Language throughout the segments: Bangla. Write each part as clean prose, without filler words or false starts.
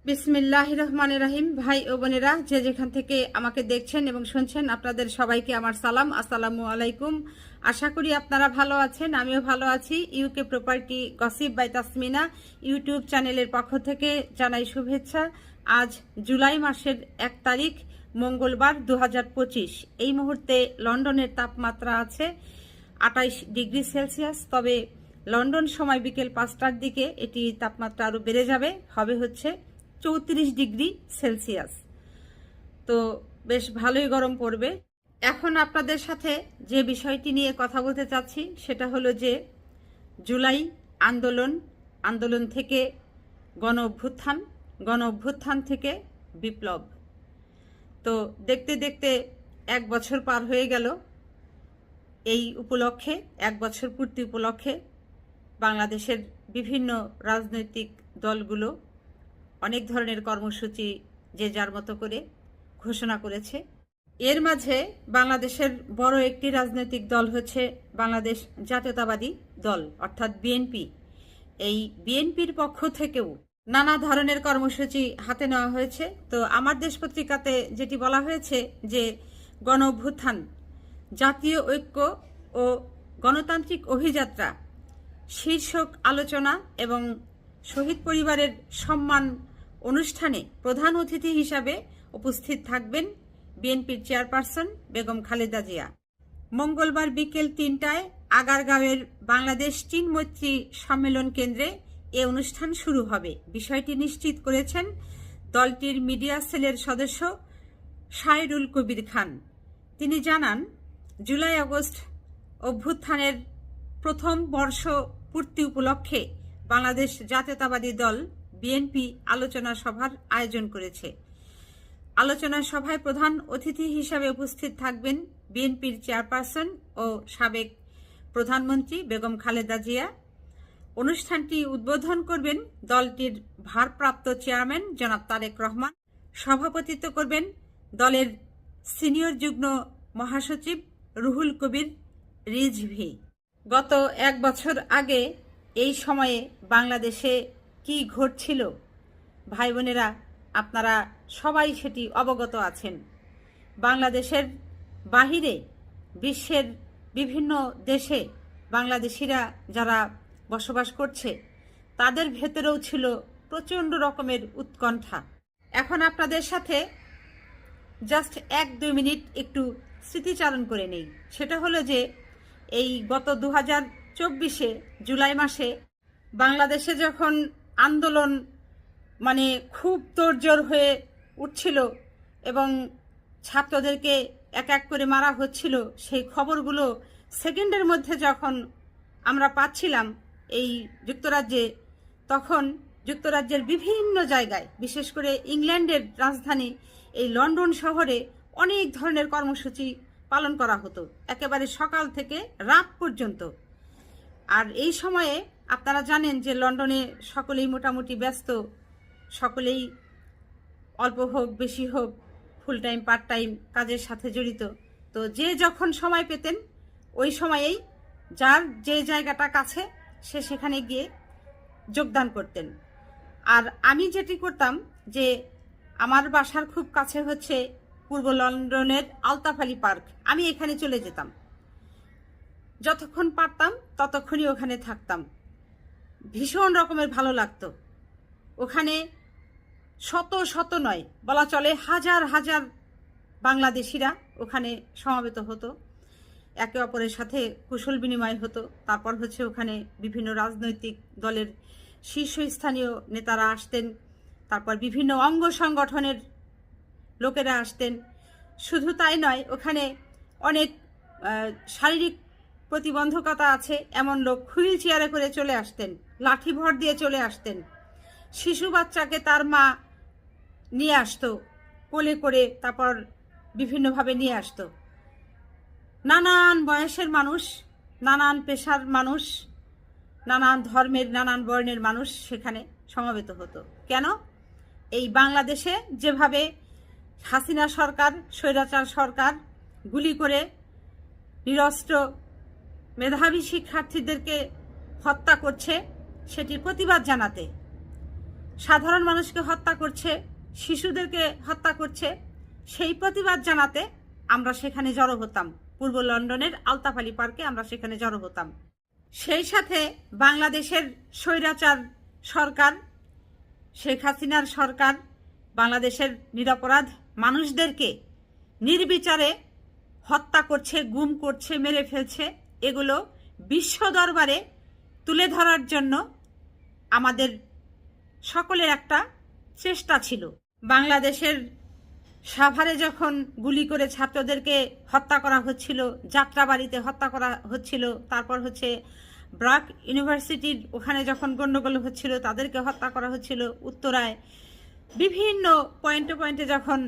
বিসমিল্লাহির রহমানির রহিম। ভাই ও বোনেরা, যে যেখান থেকে আমাকে দেখছেন এবং শুনছেন, আপনাদের সবাইকে আমার সালাম, আসসালামু আলাইকুম। আশা করি আপনারা ভালো আছেন, আমিও ভালো আছি। UK property gossip by Tasmina YouTube চ্যানেলের পক্ষ থেকে জানাই শুভেচ্ছা। আজ জুলাই মাসের 1 তারিখ, মঙ্গলবার 2025। এই মুহূর্তে লন্ডনের তাপমাত্রা আছে 28 ডিগ্রি সেলসিয়াস। তবে লন্ডন সময় বিকেল 5টার দিকে এটি তাপমাত্রা আরও বেড়ে যাবে, হবে হচ্ছে 34 ডিগ্রি সেলসিয়াস। তো বেশ ভালোই গরম পড়বে। এখন আপনাদের সাথে যে বিষয়টি নিয়ে কথা বলতে চাচ্ছি সেটা হলো যে জুলাই আন্দোলন থেকে গণ অভ্যুত্থান থেকে বিপ্লব। তো দেখতে দেখতে 1 বছর পার হয়ে গেল। এই উপলক্ষে 1 বছর পূর্তি উপলক্ষে বাংলাদেশের বিভিন্ন রাজনৈতিক দলগুলো অনেক ধরনের কর্মসূচি যে যার মতো করে ঘোষণা করেছে। এর মাঝে বাংলাদেশের বড় একটি রাজনৈতিক দল হচ্ছে বাংলাদেশ জাতীয়তাবাদী দল, অর্থাৎ বিএনপি। এই বিএনপির পক্ষ থেকেও নানা ধরনের কর্মসূচি হাতে নেওয়া হয়েছে। তো আমার দেশ পত্রিকাতে যেটি বলা হয়েছে যে গণ অভ্যুত্থান, জাতীয় ঐক্য ও গণতান্ত্রিক অভিযাত্রা শীর্ষক আলোচনা এবং শহীদ পরিবারের সম্মান অনুষ্ঠানে প্রধান অতিথি হিসাবে উপস্থিত থাকবেন বিএনপির চেয়ারপারসন বেগম খালেদা জিয়া। মঙ্গলবার বিকেল 3টায় আগারগাঁওয়ের বাংলাদেশ চীন মৈত্রী সম্মেলন কেন্দ্রে এ অনুষ্ঠান শুরু হবে। বিষয়টি নিশ্চিত করেছেন দলটির মিডিয়া সেলের সদস্য শায়রুল কবির খান। তিনি জানান, জুলাই আগস্ট অভ্যুত্থানের প্রথম বর্ষ পূর্তি উপলক্ষে বাংলাদেশ জাতীয়তাবাদী দল বিএনপি আলোচনা সভার আয়োজন করেছে। আলোচনা সভায় প্রধান অতিথি হিসাবে উপস্থিত থাকবেন বিএনপির চেয়ারপারসন ও সাবেক প্রধানমন্ত্রী বেগম খালেদা জিয়া। অনুষ্ঠানটি উদ্বোধন করবেন দলটির ভারপ্রাপ্ত চেয়ারম্যান জনাব তারেক রহমান। সভাপতিত্ব করবেন দলের সিনিয়র যুগ্ম মহাসচিব রুহুল কবির রিজভী। গত 1 বছর আগে এই সময়ে বাংলাদেশে কি ঘটছিল, ভাই বোনেরা আপনারা সবাই সেটি অবগত আছেন। বাংলাদেশের বাহিরে বিশ্বের বিভিন্ন দেশে বাংলাদেশিরা যারা বসবাস করছে তাদের ভেতরেও ছিল প্রচণ্ড রকমের উৎকণ্ঠা। এখন আপনাদের সাথে জাস্ট 1-2 মিনিট একটু স্মৃতিচারণ করে নেই। সেটা হলো যে এই গত 2024-এ জুলাই মাসে বাংলাদেশে যখন আন্দোলন খুব তোড়জোড় হয়ে উঠছিল এবং ছাত্রদেরকে এক এক করে মারা হচ্ছিল, সেই খবরগুলো সেকেন্ডের মধ্যে যখন আমরা পাচ্ছিলাম এই যুক্তরাজ্যে, তখন যুক্তরাজ্যের বিভিন্ন জায়গায়, বিশেষ করে ইংল্যান্ডের রাজধানী এই লন্ডন শহরে অনেক ধরনের কর্মসূচি পালন করা হতো, একেবারে সকাল থেকে রাত পর্যন্ত। আর এই সময়ে আপনারা জানেন যে লন্ডনে সকলেই মোটামুটি ব্যস্ত, সকলেই অল্প হোক বেশি হোক ফুল টাইম পার্ট টাইম কাজের সাথে জড়িত। তো যে যখন সময় পেতেন ওই সময়েই যার যে জায়গাটা কাছে সে সেখানে গিয়ে যোগদান করতেন। আর আমি যেটি করতাম যে আমার বাসার খুব কাছে হচ্ছে পূর্ব লন্ডনের আলতাফ-আলী পার্ক, আমি এখানে চলে যেতাম, যতক্ষণ পারতাম ততক্ষণই ওখানে থাকতাম। ভীষণ রকমের ভালো লাগতো। ওখানে শত শত নয়, বলা চলে হাজার হাজার বাংলাদেশিরা ওখানে সমাবেত হতো, একে অপরের সাথে কুশল বিনিময় হতো। তারপর হচ্ছে ওখানে বিভিন্ন রাজনৈতিক দলের শীর্ষস্থানীয় নেতারা আসতেন, তারপর বিভিন্ন অঙ্গ সংগঠনের লোকেরা আসতেন। শুধু তাই নয়, ওখানে অনেক শারীরিক প্রতিবন্ধকতা আছে এমন লোক হুইল চেয়ারে করে চলে আসতেন, লাঠি ভর দিয়ে চলে আসতেন। শিশু বাচ্চাকে তার মা নিয়ে আসতো কোলে করে, তারপর বিভিন্নভাবে নিয়ে আসতো। নানান বয়সের মানুষ, নানান পেশার মানুষ, নানান ধর্মের নানান বর্ণের মানুষ সেখানে সমবেত হতো। কেন? এই বাংলাদেশে যেভাবে হাসিনা সরকার, স্বৈরাচার সরকার গুলি করে নিরস্ত্র মেধাবী শিক্ষার্থীদেরকে হত্যা করছে, সেটির প্রতিবাদ জানাতে। সাধারণ মানুষকে হত্যা করছে, শিশুদেরকে হত্যা করছে, সেই প্রতিবাদ জানাতে আমরা সেখানে জড়ো হতাম। পূর্ব লন্ডনের আলতাফ আলী পার্কে আমরা সেখানে জড়ো হতাম। সেই সাথে বাংলাদেশের স্বৈরাচার সরকার, শেখ হাসিনার সরকার বাংলাদেশের নিরপরাধ মানুষদেরকে নির্বিচারে হত্যা করছে, গুম করছে, মেরে ফেলছে। এগুলো বিশ্ব দরবারে তুলে ধরার জন্য আমাদের সকলের একটা চেষ্টা ছিল। বাংলাদেশের সাভারে যখন গুলি করে ছাত্রদেরকে হত্যা করা হচ্ছিল, যাত্রাবাড়িতে হত্যা করা হচ্ছিল, তারপর হচ্ছে ব্রাক ইউনিভার্সিটির ওখানে যখন গণ্ডগোল হচ্ছিল তাদেরকে হত্যা করা হচ্ছিল, উত্তরায় বিভিন্ন পয়েন্টে পয়েন্টে যখন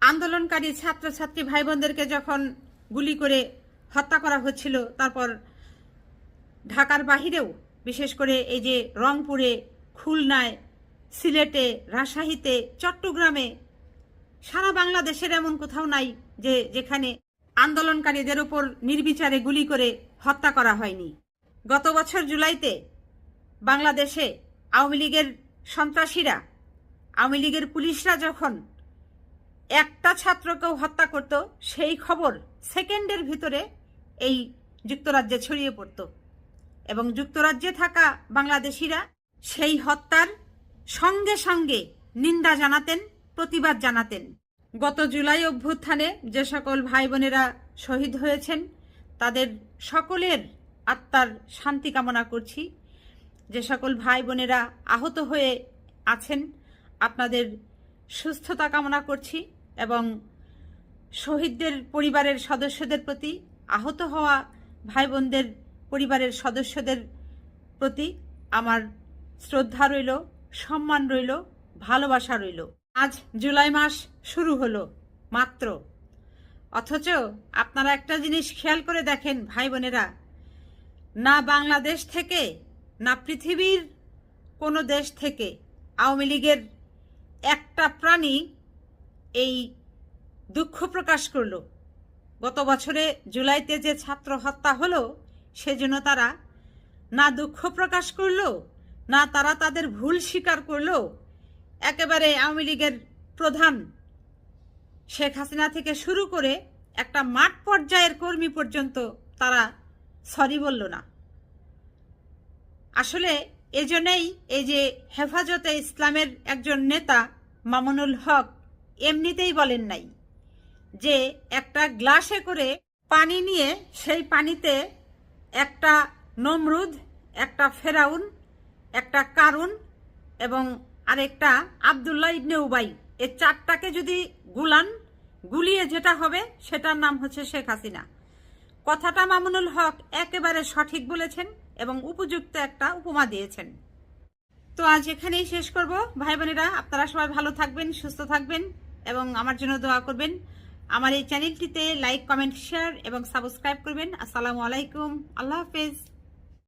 আন্দোলনকারী ছাত্রছাত্রী ভাই বোনদেরকে যখন গুলি করে হত্যা করা হচ্ছিল, তারপর ঢাকার বাহিরেও বিশেষ করে এই যে রংপুরে, খুলনায়, সিলেটে, রাজশাহীতে, চট্টগ্রামে, সারা বাংলাদেশের এমন কোথাও নাই যে যেখানে আন্দোলনকারীদের উপর নির্বিচারে গুলি করে হত্যা করা হয়নি। গত বছর জুলাইতে বাংলাদেশে আওয়ামী লীগের সন্ত্রাসীরা, আওয়ামী লীগের পুলিশরা যখন একটা ছাত্রকেও হত্যা করত, সেই খবর সেকেন্ডের ভিতরে এই যুক্তরাজ্যে ছড়িয়ে পড়ত এবং যুক্তরাজ্যে থাকা বাংলাদেশিরা সেই হত্যার সঙ্গে সঙ্গে নিন্দা জানাতেন, প্রতিবাদ জানাতেন। গত জুলাই অভ্যুত্থানে যে সকল ভাই বোনেরা শহীদ হয়েছেন তাদের সকলের আত্মার শান্তি কামনা করছি। যে সকল ভাই বোনেরা আহত হয়ে আছেন আপনাদের সুস্থতা কামনা করছি এবং শহীদদের পরিবারের সদস্যদের প্রতি, আহত হওয়া ভাই বোনদের পরিবারের সদস্যদের প্রতি আমার শ্রদ্ধা রইল, সম্মান রইল, ভালোবাসা রইল। আজ জুলাই মাস শুরু হলো মাত্র, অথচ আপনারা একটা জিনিস খেয়াল করে দেখেন ভাই বোনেরা, না বাংলাদেশ থেকে না পৃথিবীর কোনো দেশ থেকে আওয়ামী লীগের একটা প্রাণী এই দুঃখ প্রকাশ করলো। গত বছরে জুলাইতে যে ছাত্র হত্যা হলো সেজন্য তারা না দুঃখ প্রকাশ করলো, না তারা তাদের ভুল স্বীকার করলো। একেবারে আওয়ামী লীগের প্রধান শেখ হাসিনা থেকে শুরু করে একটা মাঠ পর্যায়ের কর্মী পর্যন্ত তারা সরি বলল না। আসলে এজন্যই এই যে হেফাজতে ইসলামের একজন নেতা মামুনুল হক এমনিতেই বলেন নাই যে একটা গ্লাসে করে পানি নিয়ে সেই পানিতে একটা নমরুদ, একটা ফেরাউন, একটা কারুন এবং আরেকটা আব্দুল্লাহ ইবনে উবাই, এই চারটাকে যদি গুলিয়ে যেটা হবে সেটার নাম হচ্ছে শেখ হাসিনা। কথাটা মামুনুল হক একেবারে সঠিক বলেছেন এবং উপযুক্ত একটা উপমা দিয়েছেন। তো আজ এখানেই শেষ করব। ভাই বোনেরা, আপনারা সবাই ভালো থাকবেন, সুস্থ থাকবেন এবং আমার জন্য দোয়া করবেন। আমার এই চ্যানেলটিতে লাইক, কমেন্ট, শেয়ার এবং সাবস্ক্রাইব করবেন। আসসালামু আলাইকুম, আল্লাহ হাফেজ।